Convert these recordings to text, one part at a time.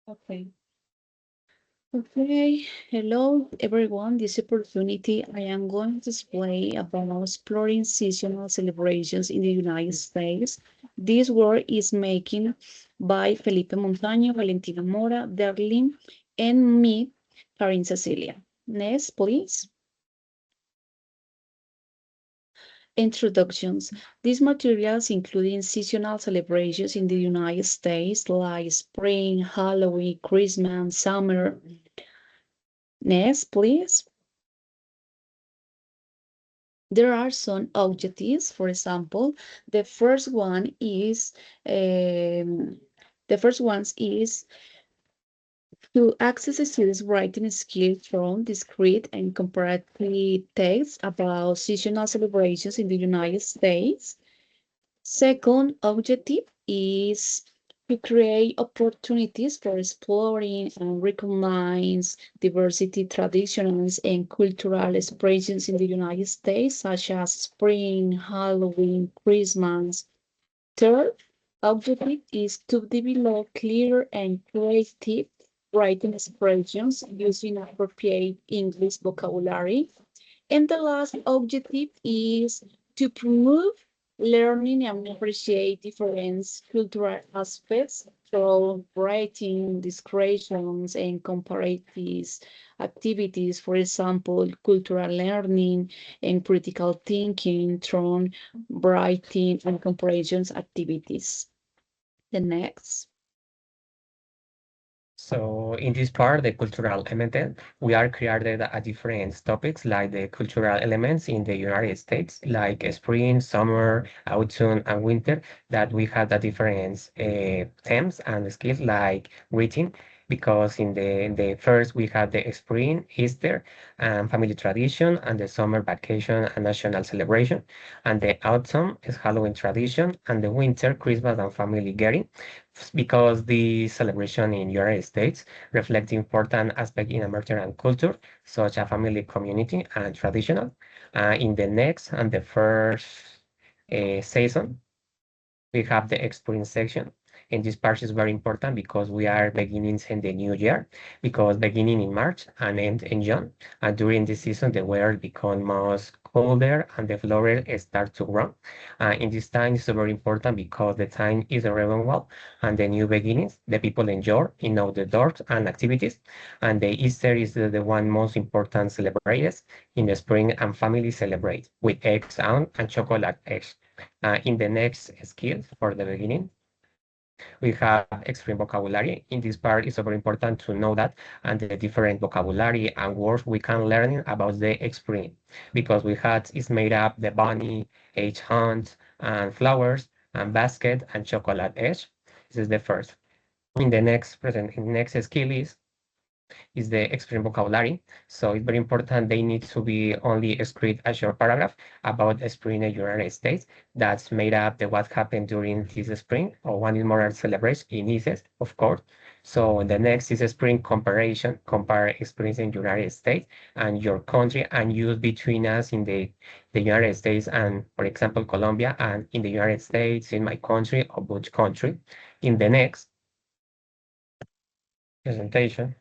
Okay. Okay. Hello, everyone. This opportunity, I am going to explain about exploring seasonal celebrations in the United States. This work is making by Felipe Montaño, Valentina Mora, Derlin, and me, Karin Cecilia. Next, please. Introductions. These materials, including seasonal celebrations in the United States like spring, Halloween, Christmas, summer. Next, please. There are some objectives. For example, the first one is um, the first one is to access a student's writing skills from discrete and comparative texts about seasonal celebrations in the United States. Second objective is to create opportunities for exploring and recognize diversity traditions and cultural expressions in the United States, such as spring, Halloween, Christmas. Third objective is to develop clear and creative writing expressions using appropriate English vocabulary. And the last objective is to promote learning and appreciate different cultural aspects through writing, discussions, and comparative activities. For example, cultural learning and critical thinking through writing and comparisons activities. The next. So in this part, the cultural element, we are created at different topics like the cultural elements in the United States, like spring, summer, autumn, and winter, that we have the different themes and skills like greeting, because in the first we have the spring, Easter, and family tradition, and the summer vacation and national celebration, and the autumn is Halloween tradition, and the winter, Christmas and family gathering because the celebration in United States reflect important aspects in American culture, such as family, community, and traditional. In the next and the first season, we have the experience section. And this part is very important because we are beginning in the new year, because beginning in March and end in June. And during this season, the weather becomes more colder and the flowers start to grow. In this time, it's very important because the time is a renewal and the new beginnings. The people enjoy in all the doors and activities. And the Easter is the one most important celebrated in the spring and family celebrate with eggs and chocolate eggs. In the next skills for the beginning, we have extreme vocabulary. In this part, it's very important to know that and the different vocabulary and words we can learn about the extreme because we had is made up the bunny, H hunt, and flowers, and basket, and chocolate edge. This is the first. In the next skill is the extreme vocabulary. So it's very important. They need to be only script a short paragraph about a spring in the United States that's made up the what happened during this spring or one is more celebration in ICES, of course. So the next is a spring comparison, compare experience in United States and your country and use between us in the United States and, for example, Colombia and in the United States, in my country or which country. In the next presentation,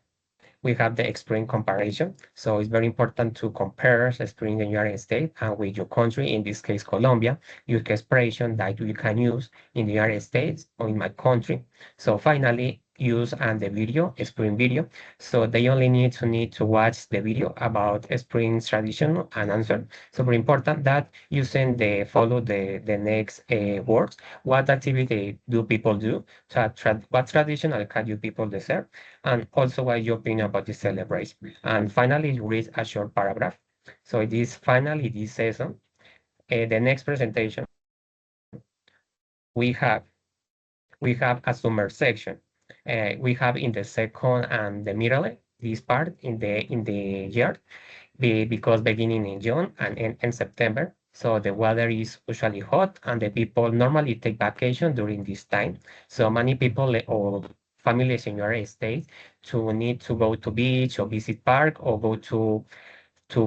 we have the extreme comparison. So it's very important to compare the spring in the United States and with your country, in this case, Colombia, use expression that you can use in the United States or in my country. So finally, use and the video, spring video. So they only need to watch the video about spring tradition and answer. So very important that you send the follow the next words. What activity do people do? What traditional can you people deserve? And also what your opinion about the celebration. And finally, read a short paragraph. So this finally this season, the next presentation, we have we have a summer section. We have in the second and the middle this part in the year because beginning in June and in September. So the weather is usually hot and the people normally take vacation during this time. So many people or families in United States to need to go to beach or visit park or go to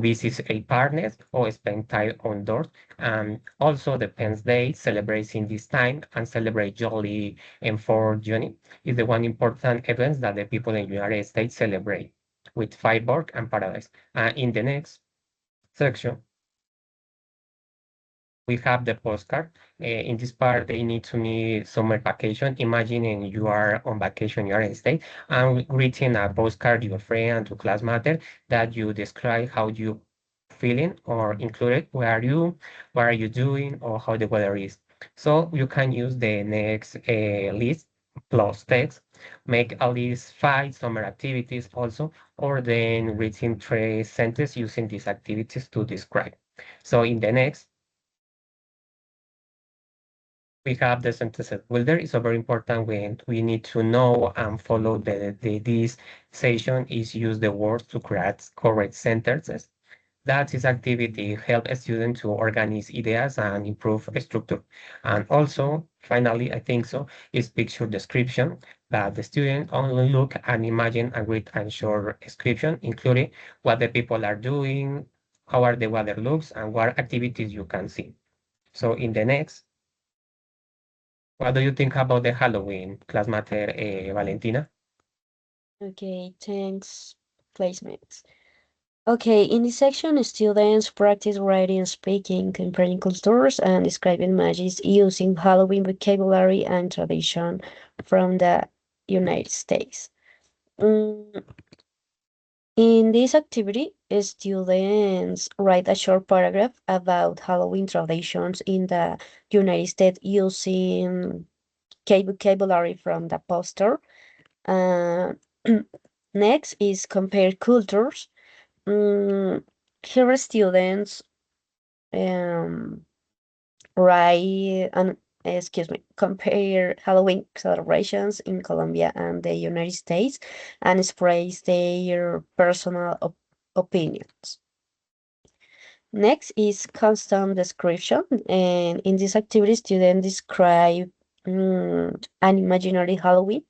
visit a partner or spend time outdoors. And also the Penn's Day celebrating this time and celebrate Jolly and 4th June is the one important event that the people in the United States celebrate with firework and paradise. In the next section, we have the postcard. In this part, they need to need summer vacation. Imagining you are on vacation in the United States and writing a postcard to your friend, to class matter, that you describe how you feeling or included what are you doing, or how the weather is. So you can use the next list plus text, make at least 5 summer activities also, or then written 3 sentences using these activities to describe. So in the next, we have the sentences builder. It's very important when we need to know and follow this section is use the words to create correct sentences. That this activity help a student to organize ideas and improve structure. And also, finally, I think so, is picture description, that the student only look and imagine a great and short description, including what the people are doing, how are the weather looks, and what activities you can see. So in the next, what do you think about the Halloween, class matter, Valentina? Okay, thanks, placements. Okay, in this section, students practice writing and speaking, comparing cultures, and describing magic using Halloween vocabulary and tradition from the United States. Mm, in this activity, students write a short paragraph about Halloween traditions in the United States using vocabulary from the poster. Uh, Next is compare cultures. Here students um, write and compare Halloween celebrations in Colombia and the United States and express their personal opinions. Next is constant description, and in this activity, students describe an imaginary Halloween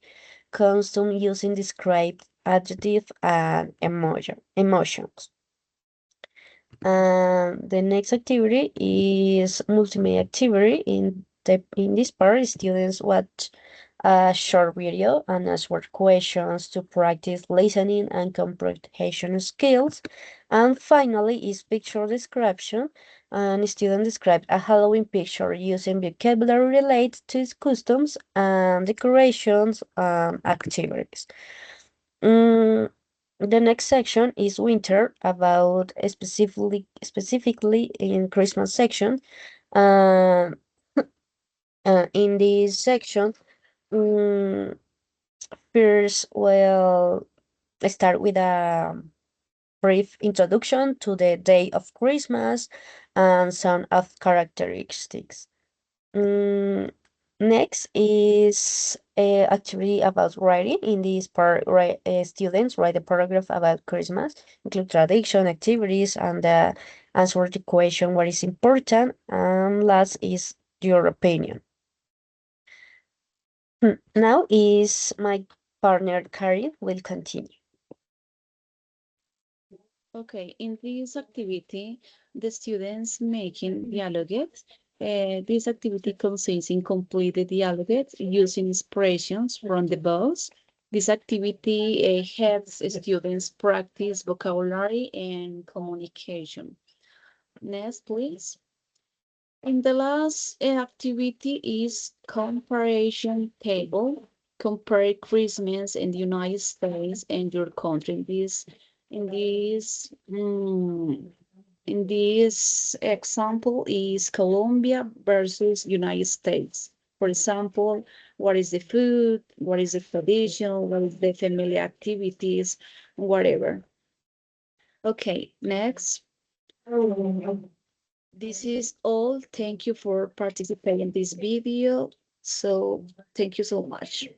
costume using described adjective and emotions. And the next activity is multimedia activity. In this part, students watch a short video and answer questions to practice listening and comprehension skills. And finally is picture description. And students describe a Halloween picture using vocabulary related to its customs and decorations and activities. Mm, the next section is winter, about specifically in Christmas section. Uh, in this section, mm, first we'll start with a brief introduction to the day of Christmas and some of characteristics. Mm, Next is a activity about writing. In this part, students write a paragraph about Christmas, include tradition, activities, and answer the question what is important. And last is your opinion. Now is my partner Karin will continue. Okay, in this activity, the students making dialogues. This activity consists in completed dialogues using expressions from the books. This activity helps students practice vocabulary and communication. Next, please. In the last activity is comparison table. Compare Christmas in the United States and your country. In this, in this example is Colombia versus United States. For example, what is the food? What is the tradition? What is the family activities? Whatever. Okay, next. This is all. Thank you for participating in this video. So thank you so much.